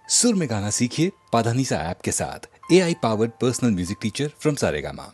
सुर में गाना सीखिए पाधानीसा ऐप के साथ। AI powered personal music teacher from Saregama.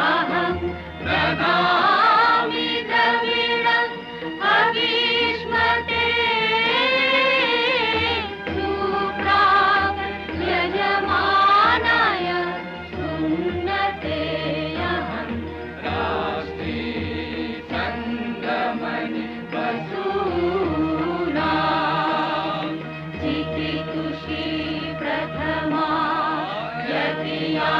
अहं ददामि द्रविणं हविष्मते सुप्राक् यजमानाय सुन्नते अहं राष्ट्री सङ्गमनि वसूनां चिकितुषी प्रथमा यतिया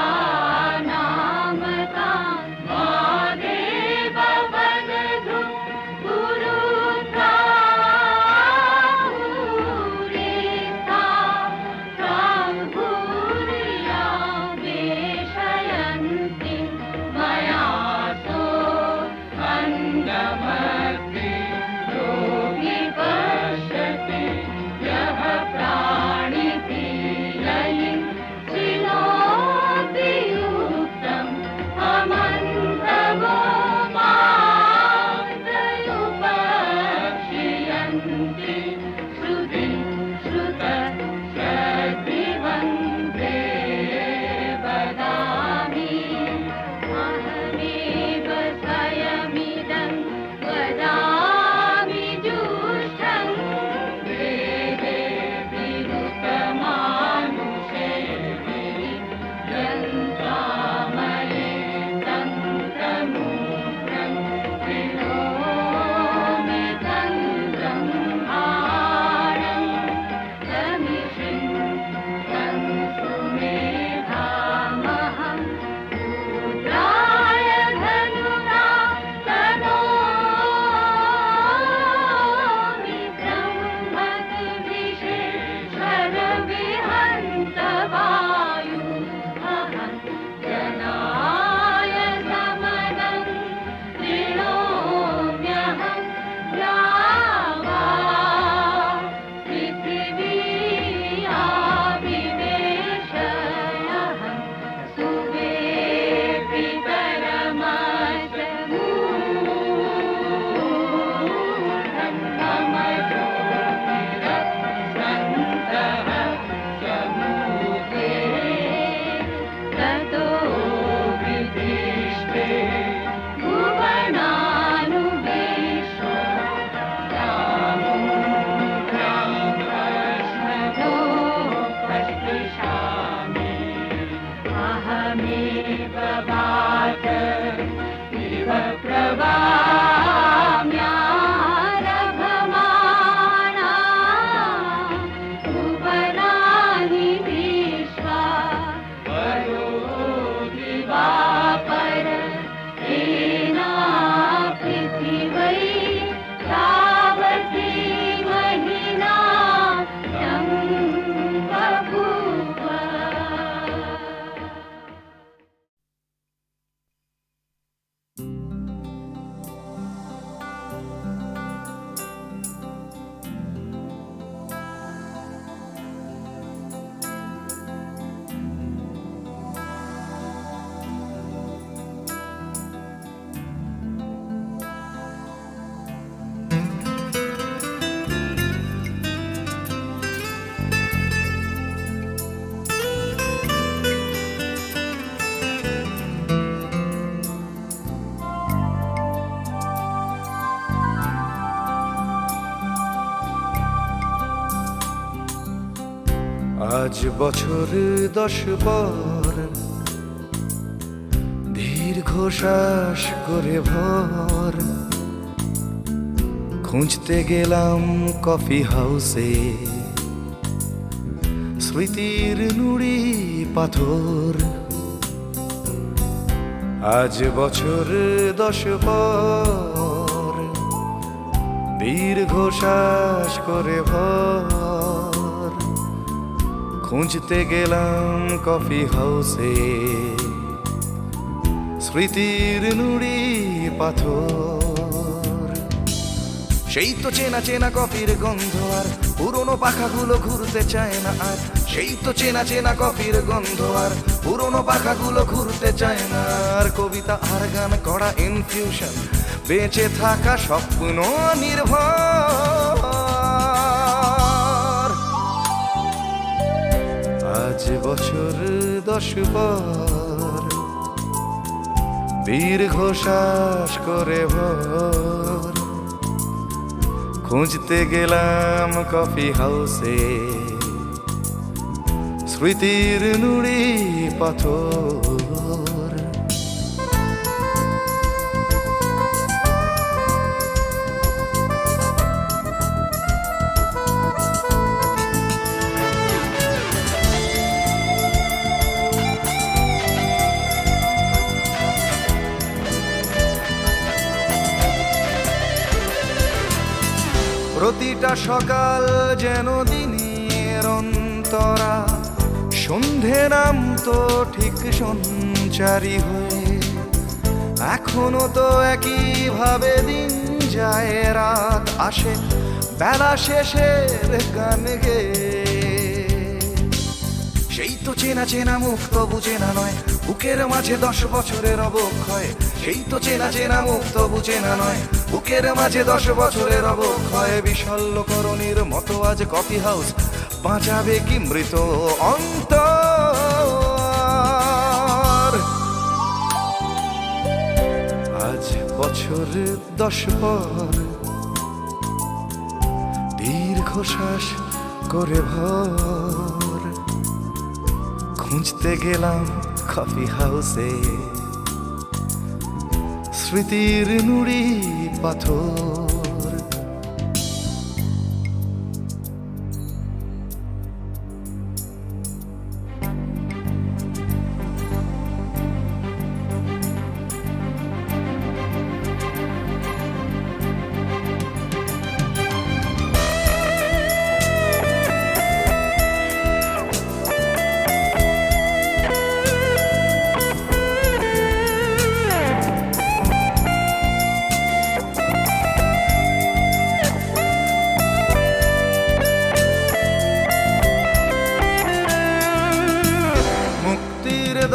আজ বছর 10 পর দীর্ঘ শ্বাস করে ভর খুঁজতে গেলাম কফি হাউসে স্মৃতির নুড়ি পাথর। আজ বছর 10 পর দীর্ঘ শ্বাস করে ভর খুঁজতে গেলাম কফি হাউসে স্মৃতির নুড়ি পাথর। সেই তো চেনা চেনা কফির গন্ধ আর পুরনো পাখাগুলো ঘুরতে চায় না আর, সেই তো চেনা চেনা কফির গন্ধ আর পুরনো পাখাগুলো ঘুরতে চায় না আর। কবিতা আর গান করা ইনফিউশন, বেঁচে থাকা স্বপ্ন নির্ভর। আজ বছর 10 পর দীর্ঘশ্বাস করে ভোর খুঁজতে গেলাম কফি হাউসে স্মৃতির নুড়ি পাথর। প্রতিটা সকাল যেন দিনের অন্তরা, সন্ধে নামতো ঠিক সঞ্চারী হয়ে। এখনো তো একইভাবে দিন যায়, রাত আসে, বেলা শেষের গান গেয়ে। সেই তো চেনা চেনা মুখ, তবু চেনা নয় বুকের মাঝে 10 বছরের অবক্ষয়। সেই তো চেনা চেনা মুখ, তবু চেনা নয় বুকের মাঝে 10 বছরের অবক্ষয়। বিশল্যকরণীর মতো আজ কফি হাউস বাঁচাবে কি মৃত অন্তর। আজ বছর 10 পর দীর্ঘশ্বাস করে ভোর খুঁজতে গেলাম কফি হাউসে স্মৃতির নুড়ি পাথর।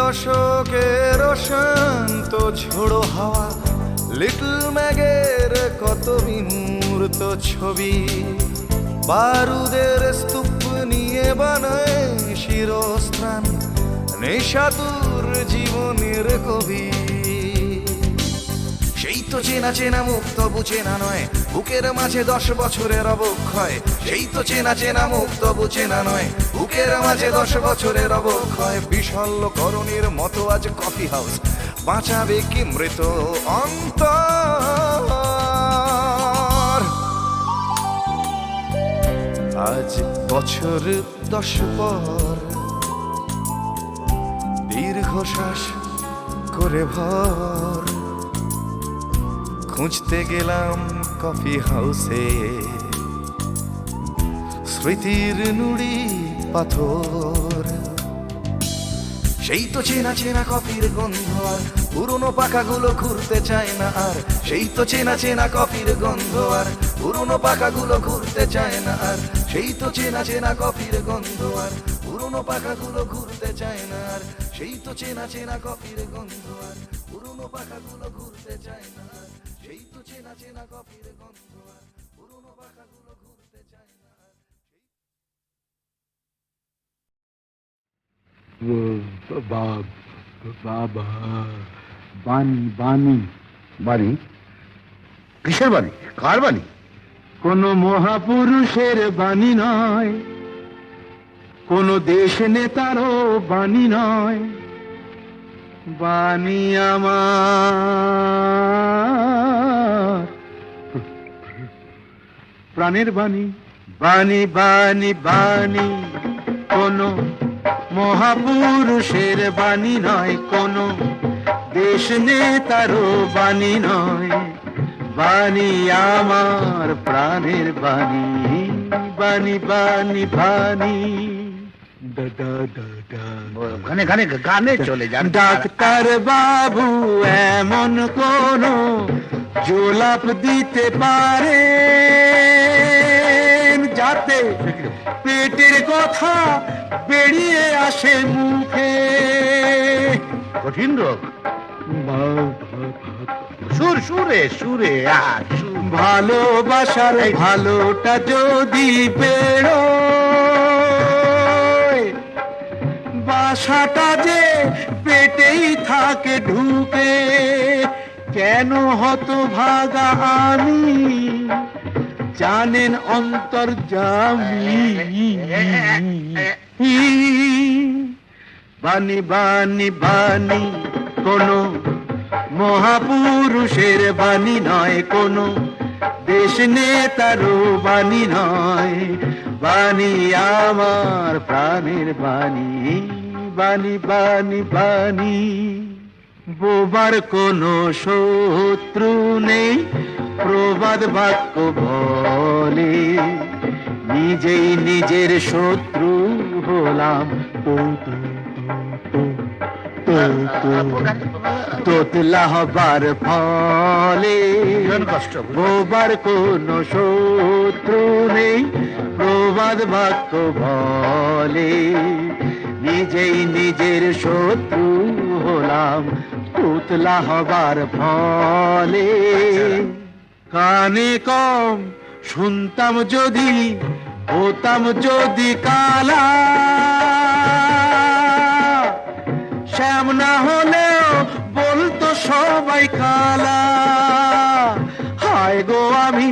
দশকের শান্ত ঝোড়ো হাওয়া, লিটল ম্যাগের কত বিমূর্ত ছবি, বারুদের স্তূপ নিয়ে বানায় শিরস্ত্রাণ নেশাতুর জীবনের কবি। সেই তো চেনা চেনা মুখ, তবু চেনা নয় বুকের মাঝে 10 বছরের অবক্ষয়। সেই তো চেনা চেনা মুখ, তবু চেনা নয় বুকের মাঝে 10 বছরের অবক্ষয়। বিশল্যকরণীর মতো আজ কফি হাউস বাঁচাবে কি মৃত অন্তর। আজ বছর 10 পর দীর্ঘশ্বাস করে ভোর খুঁজতে গেলাম কফি হাউসে স্মৃতির নুড়ি পাথর। সেই তো চেনা চেনা কফির গন্ধ আর পুরনো পাখাগুলো ঘুরতে চায় না আর। সেই তো চেনা চেনা কফির গন্ধ আর পুরনো পাখাগুলো ঘুরতে চায় না আর। সেই তো চেনা চেনা কফির গন্ধ আর পুরনো পাখাগুলো ঘুরতে চায় না আর। সেই তো চেনা চেনা কফির গন্ধ আর পুরনো পাখাগুলো ঘুরতে চায় না আর। সেই তো চেনা চেনা কফির গন্ধ আর পুরনো পাখাগুলো ঘুরতে চায় না আর। বাবা, বাণী বাণী বাণী? কিসের বাণী? কার বাণী? কোন মহাপুরুষের বাণী নয়, কোন দেশ নেতারও বাণী নয়, বাণী আমার প্রাণের বাণী। বাণী বাণী বাণী কোন মহাপুরুষের বাণী নয়, কোন দেশ নেতারও বাণী নয়, বাণী আমার প্রাণের বাণী। বাণী বাণী বাণী গানে গানে গানে চলে যান। ডাক্তার বাবু এমন কোন জোলাপ দিতে পারে যাতে পেটের কথা বেরিয়ে আসে মুখে। কঠিন রোগ? সুর সুরে সুরে ভালোবাসার ভালোটা যদি বেরোয়, বাস আশাটা যে পেটেই থাকে ঢুকে, কেন হতভাগা আমি জানেন অন্তর্যামী। বাণী বাণী বাণী কোনো মহাপুরুষের বাণী নয়, কোনো দেশ নেতারও বাণী নয়, বাণী আমার প্রাণের বাণী, বাণী বাণী বাণী। বোবার কোনো শত্রু নেই, প্রবাদ বাক্য বলে, নিজেই নিজের শত্রু হলাম। তোতলা হবার ফলে কষ্ট বোবার কোনো শত্রু নেই, প্রবাদ বাক্য বলে, নিজেই নিজের শত্রু হলাম তোতলা হবার ফলে। কানে কম শুনতাম যদি, হতাম যদি কালা, শ্যাম না হলেও বলতো সবাই কালা। হায় গো আমি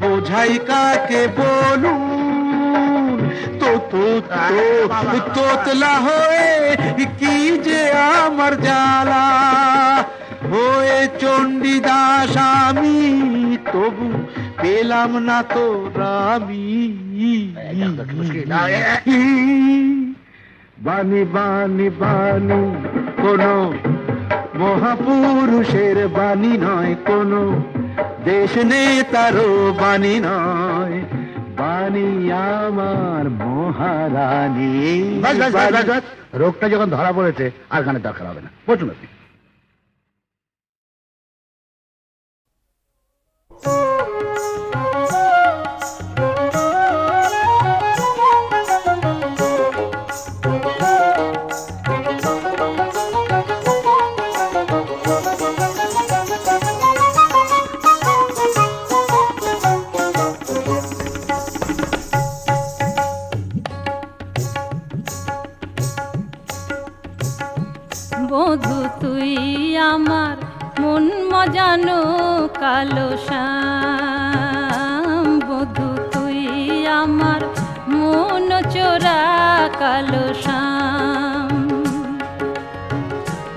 বোঝাই কাকে বলুন, তোতলা হয়ে কি যে আমার জ্বালা। হয়ে চণ্ডীদাস আমি তবু পেলাম না তো রামি। বাণী বাণী বাণী কোনো মহাপুরুষের বাণী নয়, কোনো দেশ নেতারও বাণী নয়, বাণী আমার মহারানী। রোগটা যখন ধরা পড়েছে আর গানের দরকার হবে না, বলুন আপনি। বধু তুই আমার মন মজানো কালো শ্যাম, বধু তুই আমার মন চোরা কালো শ্যাম।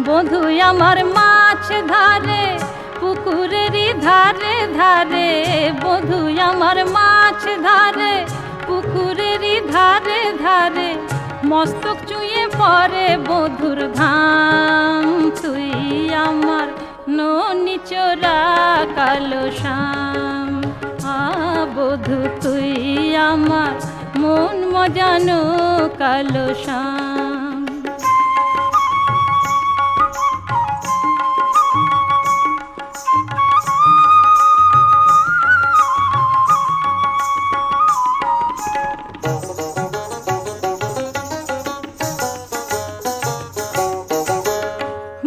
বধু আমার মাছ ধারে পুকুরেরই ধারে ধারে, বধু আমার মাছ ধারে পুকুরেরই ধারে ধারে, মস্তক চুয়ে পরে বধুর ঘাম। তুই আমার ননি চোরা কালো শ্যাম, বধু তুই আমার মন মজানো কালো শ্যাম।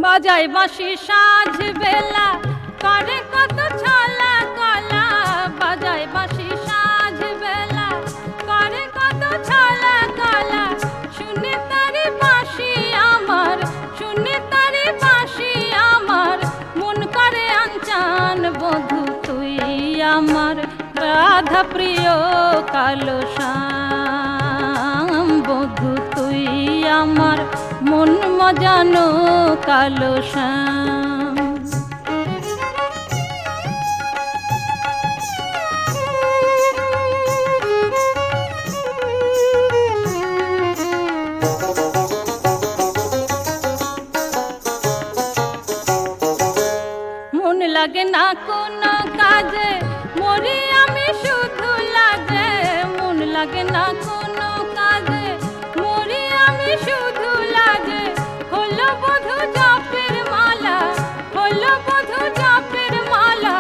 বাজায় বাঁশি সাঁঝ বেলা করে কত ছলা কলা, বাজায় বাঁশি সাঁঝ বেলা করে কত ছলা কলা। শুনে তারে বাঁশি আমার, শুনে তারে বাঁশি আমার, মন করে আনচান। বধু তুই আমার রাধা প্রিয় কালো শ্যাম, বধু তুই আমার মন মজানো কালো শ্যাম। মন লাগে না কোনো কাজে, মরি আমি শুধু লাজে। মন লাগে না কোনো কাজে, মরি আমি শুধু লাজে। হলো বধু জপের মালা, হলো বধু জপের মালা,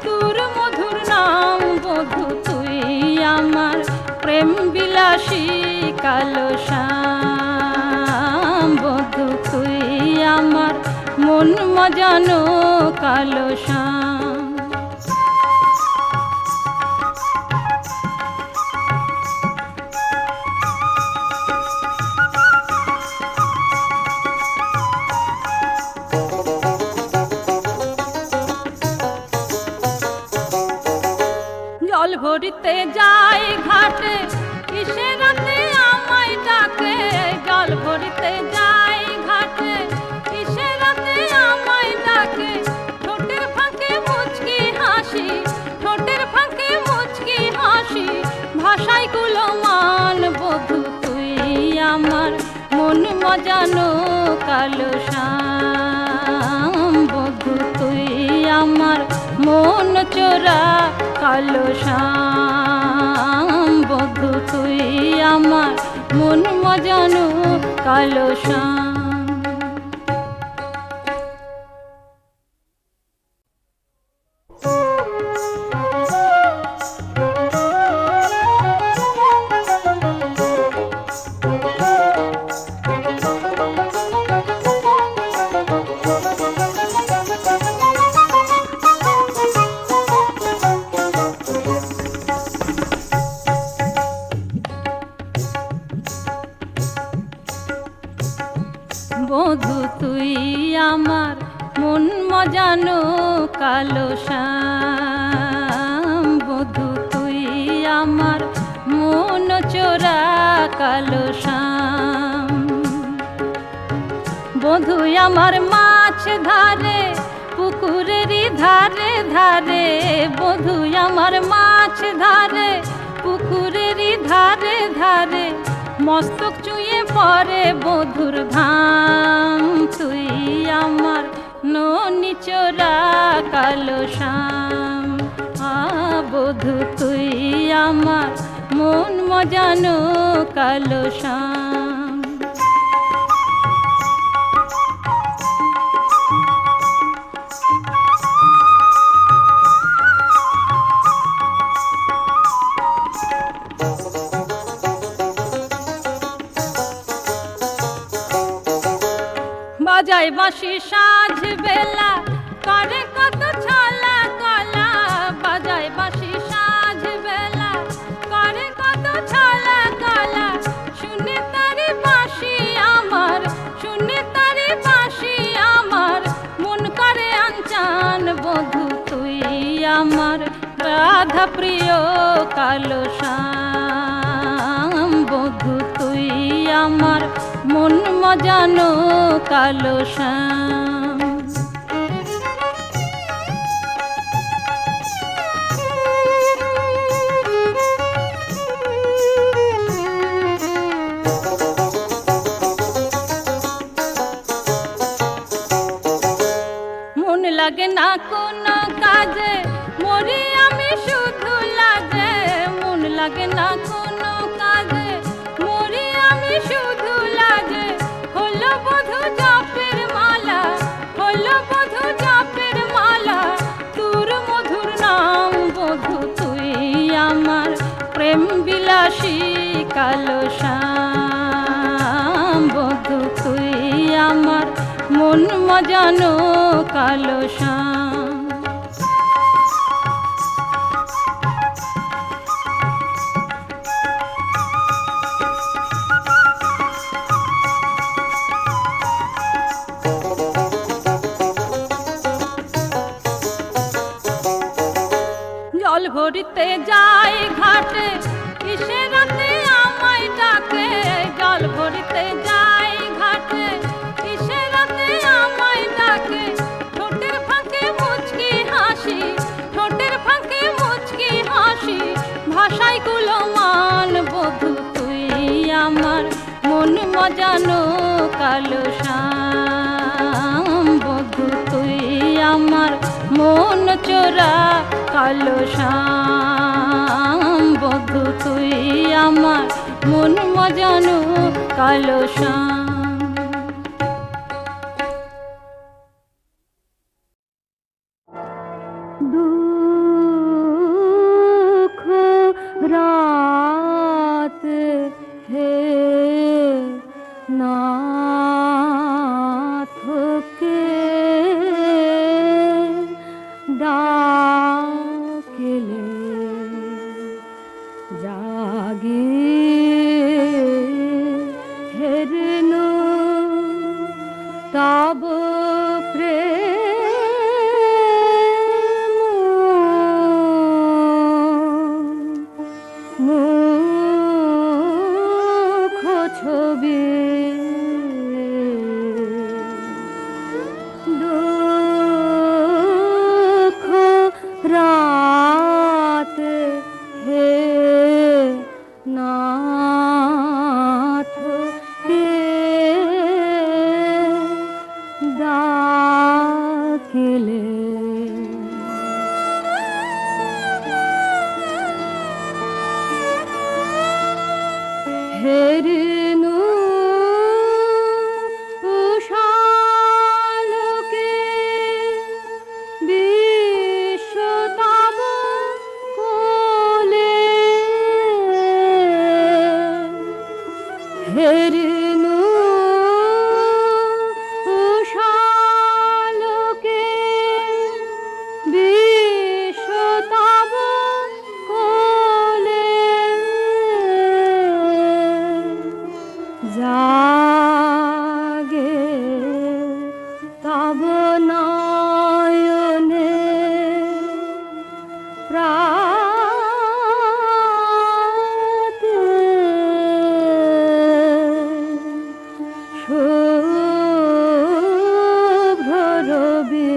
তোর মধুর নাম। বধু তুই আমার প্রেম বিলাসী কালো শ্যাম, বধু তুই আমার মন মজানো কালো শ্যাম। ভরিতে যাই ঘাটে কিসে রাতে আমায় ডাকে, জল ভরিতে যাই ঘাটে কিসে রাতে আমায় ডাকে। ঠোঁটের ফাঁকে মুচকি হাসি, ঠোঁটের ফাঁকে মুচকি হাসি, ভাষায় গুলমান বধূ তুই আমার মন মজানো কালো শ্যাম। বধূ তুই আমার মন চোরা কালো শ্যাম। বধূ তুই আমার মন মজানো কালো শ্যাম। বধূ তুই আমার মন মজানো কালো শ্যাম। বধূ তুই আমার মন চোরা কালো শ্যাম। বধূ আমার মাছ ধারে পুকুরেরই ধারে ধারে, বধূ আমার মাছ ধারে পুকুরেরই ধারে ধারে, মস্তক চুয়ে পরে বধুর ধাম। তুই আমার ননি চোরা কালো শ্যাম। বধূ তুই আমার মন মজানো কালো শ্যাম। বাজায় বাঁশি সাঁঝ বেলা করে কত ছলা কলা, বাজায় বাঁশি সাঁঝ বেলা করে কত ছলা কলা। শুনে তারে বাঁশি আমার, শুনে তারে বাঁশি আমার, মন করে আনচান। বধূ তুই আমার রাধা প্রিয় কালো শ্যাম। বধূ তুই আমার মন মজানো কালো শ্যাম। মন লাগে না কোনো কাজে মরি আমি শুধু লাজে। মন লাগে না কোনো কাজে মরি আমি শুধু লাজে। হলো বধূ জপের মালা, হলো বধূ জপের মালা, তোর মধুর নাম। বধূ তুই আমার প্রেম বিলাসী কালো শ্যাম। বধূ তুই আমার মন মজানো কালো শ্যাম। জল ভরিতে যাই ঘাটে কিসে রাতে আমায় ডাকে, জল ভরিতে যাই ঘাটে কিসে রাতে আমায় ডাকে। ঠোঁটের ফাঁকে মুচকি হাসি, ঠোঁটের ফাঁকে মুচকি হাসি, ভাষায় গুলমান। বধূ তুই আমার মন মজানো কালো শ্যাম। বধূ তুই আমার মন চোরা কালো শ্যাম। বধূ তুই আমার মন মজানো কালো শ্যাম। দুঃখ রাত হে নাথকে ডাকিলে জাগে হেরন তব প্রেম খেলে হেরিনু উষালোকে বিশ্বতাব কোলে হেরিনু উষালোকে বিশ্বতাব কোলে জাগে তব নয়নে প্রাতে শুভ্র রবি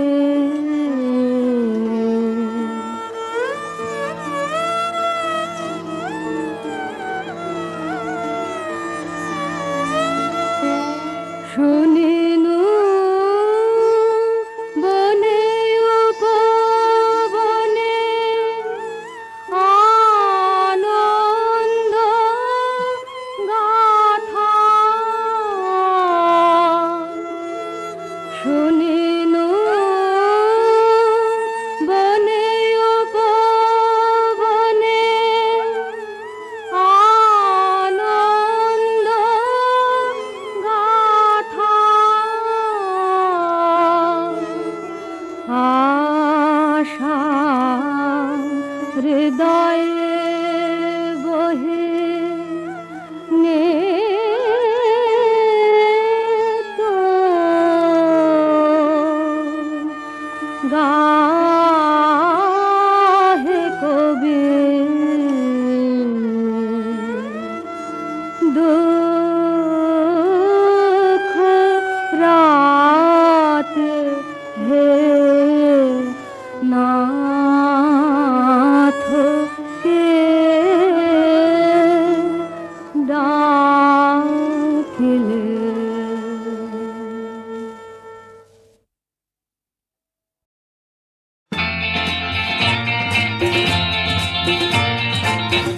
শুনিনু বনে উপবনে আনন্দ গাথা শুনিনু বনে উপবনে আনন্দ গাথা আশা হৃদয়ে বহে নিত গাহে কবি দুঃখ রাত হে নাথ কে ডাকিলে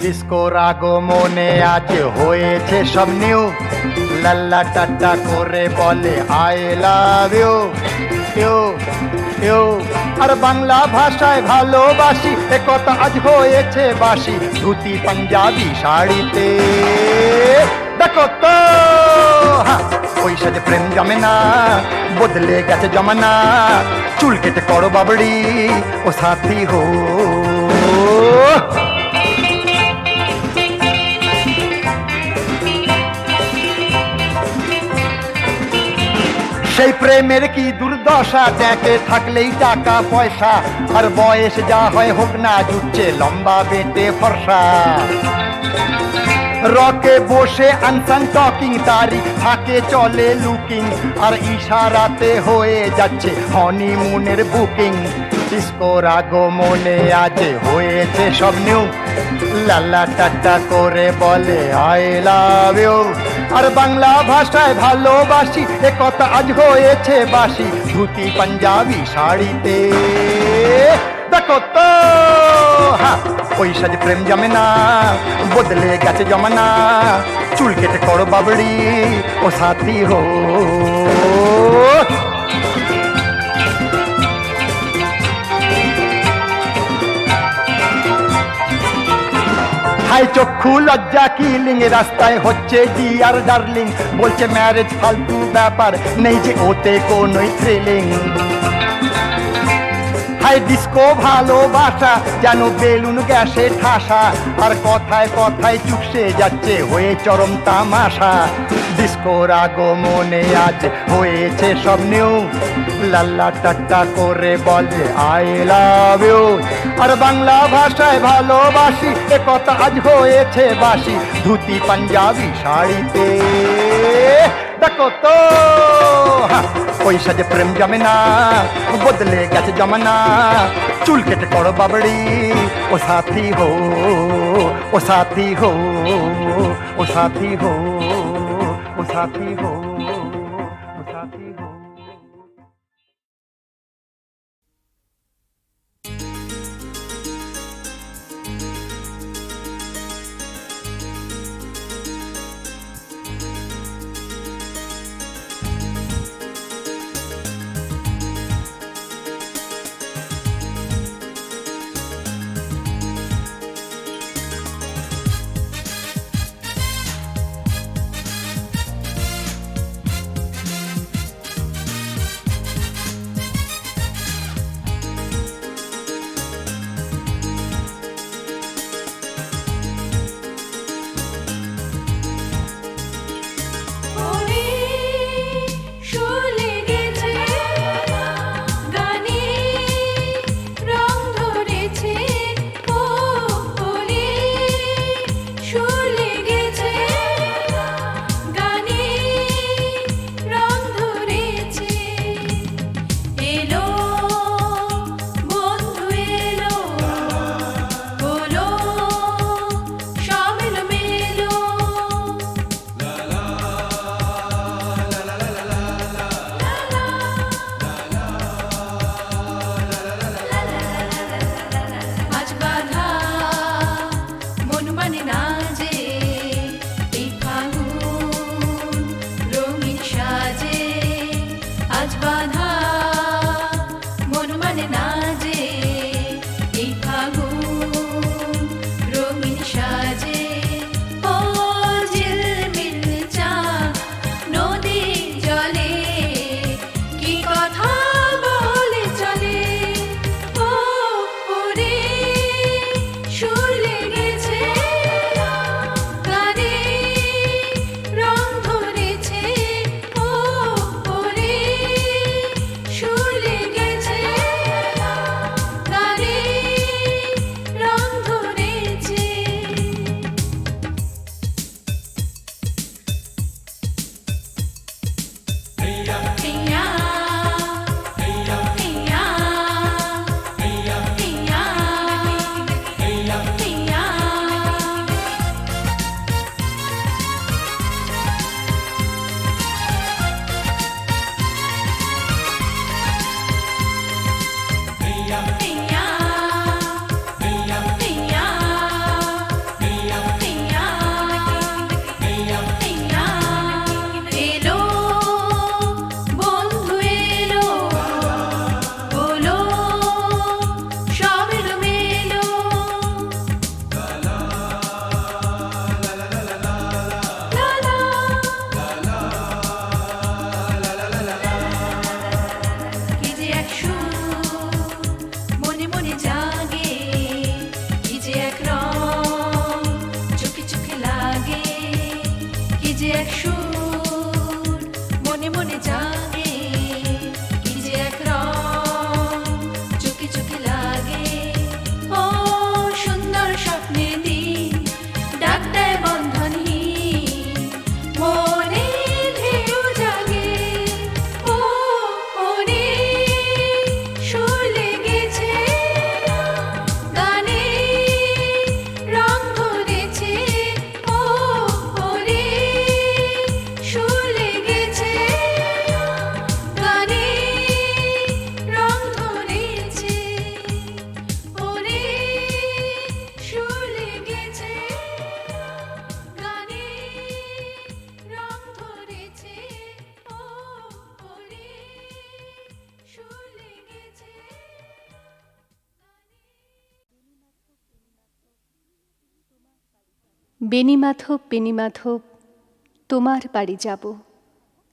ডিস্কোর আগমনে আজ হয়েছে সব নিউ লাল্লা টাটা করে বলে I love you you you আর বাংলা ভাষায় ভালোবাসি এ কথা আজ হয়েছে বাসি ধুতি পাঞ্জাবি শাড়িতে দেখো তো হ্যাঁ, ওই সাথে প্রেম জমে না বদলে গেছে জমানা চুল কেটে করো বাবড়ি ও সাথী হো সেই প্রেমের কি দুর্দশা ট্যাঁকে থাকলেই টাকা পয়সা আর বয়স যা হয় হোক না জুটছে লম্বা বেটে ফর্সা রকে বসে আনসান টকিং তারি থাকে চলে লুকিং আর ইশারাতে হয়ে যাচ্ছে হনিমুনের বুকিং ডিস্কোর আগমনে আজ হয়েছে সব নিউ লাল্লা টাটা করে বলে আই লাভ ইউ আর বাংলা ভাষায় ভালোবাসি এ কথা আজ হয়েছে বাসি ধুতি পাঞ্জাবি শাড়িতে দেখো তো হ্যাঁ, ওই সাজে প্রেম জমে না বদলে গেছে জমানা চুল কেটে করো বাবড়ি ও সাথী হো হাই চক্ষু লজ্জা কিলিং রাস্তায় হচ্ছে ডিয়ার ডার্লিং বলছে ম্যারেজ ফালতু ব্যাপার নেই যে ওতে কোনোই থ্রিলিং হাই ডিস্কো ভালোবাসা যেন বেলুন গ্যাসে ঠাসা আর কথায় কথায় চুপসে যাচ্ছে হয়ে চরম তামাশা ডিস্কোর আগমনে আজ হয়েছে সব নিউ লাল্লা টাটা করে বলে আই লাভ ইউ আর বাংলা ভাষায় ভালোবাসি এ কথা আজ হয়েছে বাসি ধুতি পাঞ্জাবি শাড়িতে দেখো তো ওই সাজে প্রেম জমে না বদলে গেছে জমানা চুল কেটে করো বাবড়ি ও সাথী হো ও সাথী হো ও সাথী হো ও সাথী হো মানে না যে এই ফাগুন রঙিন সাজে ও ঝিলমিল চাঁদ নদীর জলে কি কথা বলে চলে ও ওরে সুর লেগেছে গানে রং ধরেছে ও ওরে সুর লেগেছে গানে রং ধরেছে হেয়া হেয়া হেয়া হেয়া হেয়া হেয়া হেয়া হেয়া হেয়া হেয়া হেয়া এলো বন্ধু এলো বলো সব এলো মেলো কি যে এক সুর মনে মনে জাগে কি যে এক রং চোখে চোখে লাগে কি যে এক সুর মনে মনে জাগে কি যে এক রং চোখে চোখে লাগে ও সুন্দর স্বপ্নের দিন ডাক দেয় বন্ধনহীন মনে ঢেউ জাগে ও ওরে সুর লেগেছে গানে রং ধরেছে ও ওরে সুর লেগেছে গানে রং ধরেছে ওরে সুর লেগেছে গানে রং ধরেছে ও ওরে সুর লেগেছে বেণীমাধব বেণীমাধব তোমার বাড়ি যাব।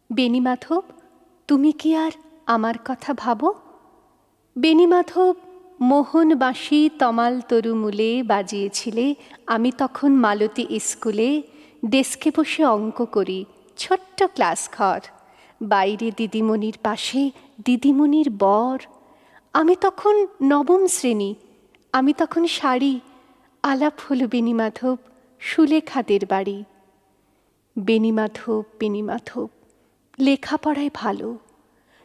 বেণীমাধব তুমি কি আর আমার কথা ভাবো? বেণীমাধব মোহন বাঁশি তমাল তরুমূলে বাজিয়েছিলে, আমি তখন মালতী স্কুলে ডেস্কে বসে অঙ্ক করি, ছোট্ট ক্লাস ঘর, বাইরে দিদিমণির পাশে দিদিমণির বর। আমি তখন নবম শ্রেণী, আমি তখন শাড়ি, আলাপ হলো বেণীমাধব সুলেখাদের বাড়ি। বেণীমাধব বেণীমাধব লেখাপড়ায় ভালো,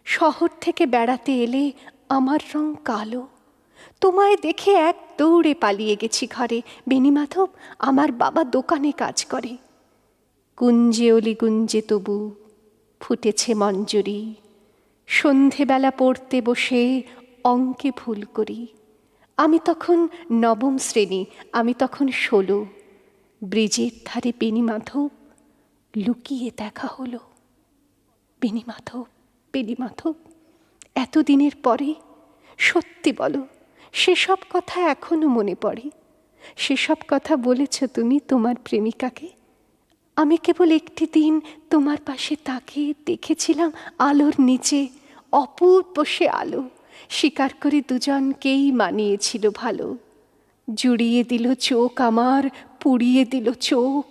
শহর থেকে বেড়াতে এলে আমার রং কালো। তোমায় দেখে এক দৌড়ে পালিয়ে গেছি ঘরে। বেণীমাধব আমার বাবা দোকানে কাজ করে। কুঞ্জে অলি গুঞ্জে তবু ফুটেছে মঞ্জরি, সন্ধেবেলা পড়তে বসে অঙ্কে ভুল করি। আমি তখন নবম শ্রেণী, আমি তখন 16। ব্রিজের ধারে বেণীমাধব লুকিয়ে দেখা হলো। বেণীমাধব বেণীমাধব এতদিনের পরে সত্যি বলো, সেসব কথা এখনো মনে পড়ে? সেসব কথা বলেছ তুমি তোমার প্রেমিকাকে? আমি কেবল একটি দিন তোমার পাশে তাকিয়ে দেখেছিলাম আলোর নিচে, অপূর্ব সে আলো, স্বীকার করে দুজনকেই মানিয়েছিল ভালো। জুড়িয়ে দিল চোখ আমার, পুড়িয়ে দিল চোখ,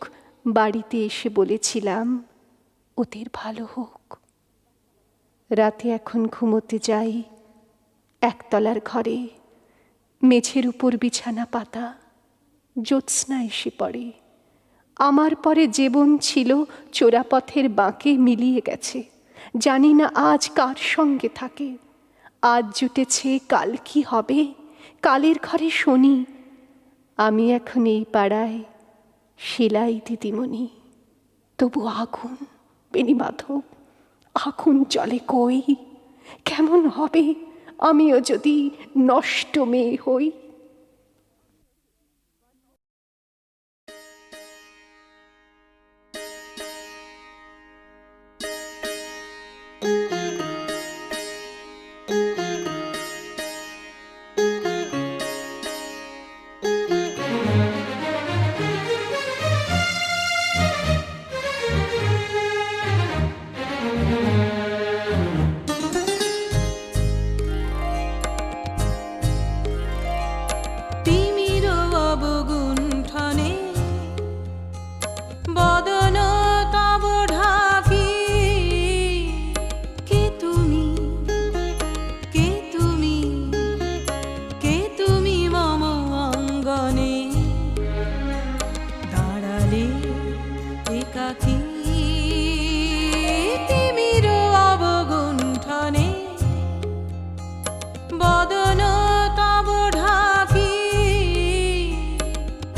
বাড়িতে এসে বলেছিলাম ওদের ভালো হোক। রাতে এখন ঘুমোতে যাই একতলার ঘরে, মেঝের উপর বিছানা পাতা, জ্যোৎস্না এসে পড়ে। আমার পরে জীবন ছিল চোরাপথের বাঁকে মিলিয়ে গেছে, জানি না আজ কার সঙ্গে থাকে। আজ জুটেছে কাল কি হবে, কালের ঘরে শনি। আমি এখন এই পাড়ায় সেলাই দিদিমণি, তবু আগুন বেণীমাধব, আগুন জ্বলে কই। কেমন হবে আমিও যদি নষ্ট মেয়ে হই।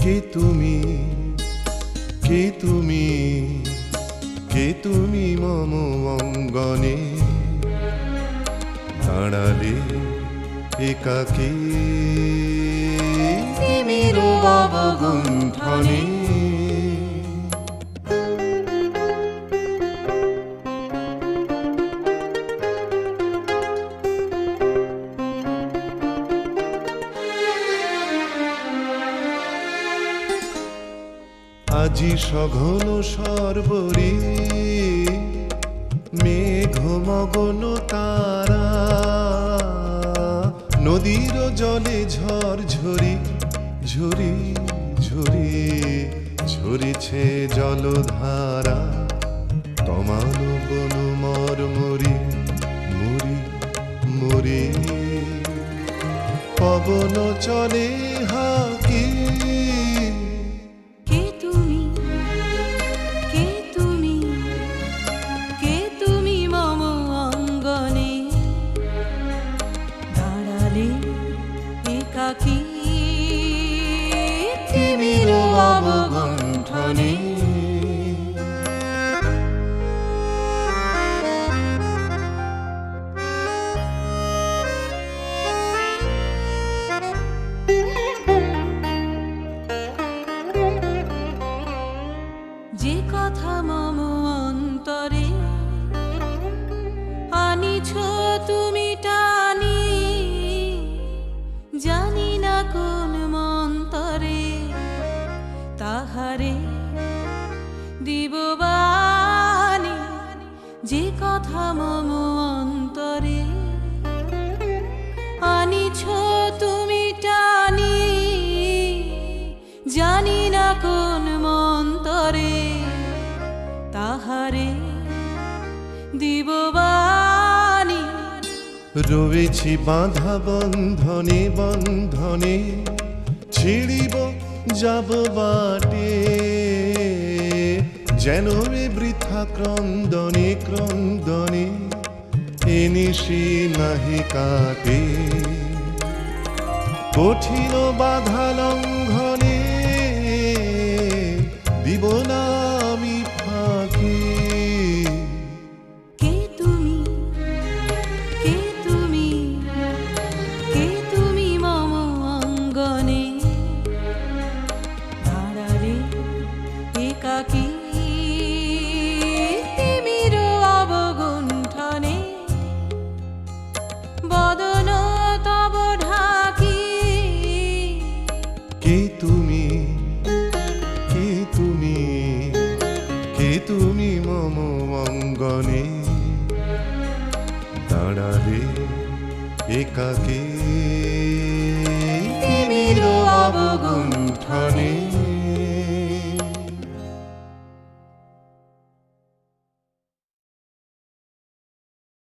কে তুমি, কে তুমি, কে তুমি মম অঙ্গনে দাঁড়ালে একাকী তিমির অবগুণ্ঠনে। আজি সঘন সর্বরী মেঘমগন তারা, নদীর জলে ঝরঝরি ঝরি ঝরি ঝরিছে জলধারা, তমাল বন মরমরি মরি মরি, পবন চলে হাকি কে তুমি, কে তুমি, কে তুমি মম অঙ্গনে দাঁড়ালে একাকী তিমির অবগুণ্ঠনে। যে কথা মম অন্তরে আনিছ তুমি টানি, জানি না কোন মন্তরে তাহারে দিব বাণী। যে কথা মম অন্তরে আনিছ তুমি টানি, জানি না কোন মন্তরে তাহারে দিব বাণী। রয়েছি বাঁধা বন্ধনে বন্ধনে, ছিড়িব যাব বাটে, যেন এ বৃথা ক্রন্দনে ক্রন্দনে এ নিশি নাহি কাটে। কঠিন বাধা লঙ্ঘনে দিব না আমি ফাঁকি। কে তুমি, কে তুমি, কে তুমি মম অঙ্গনে দাঁড়ালে একাকী তিমির অবগুণ্ঠনে। বদন তব ঢাকি কে তুমি, কে তুমি, কে তুমি মম অঙ্গনে দাঁড়ালে একাকী তিমির অবগুণ্ঠনে।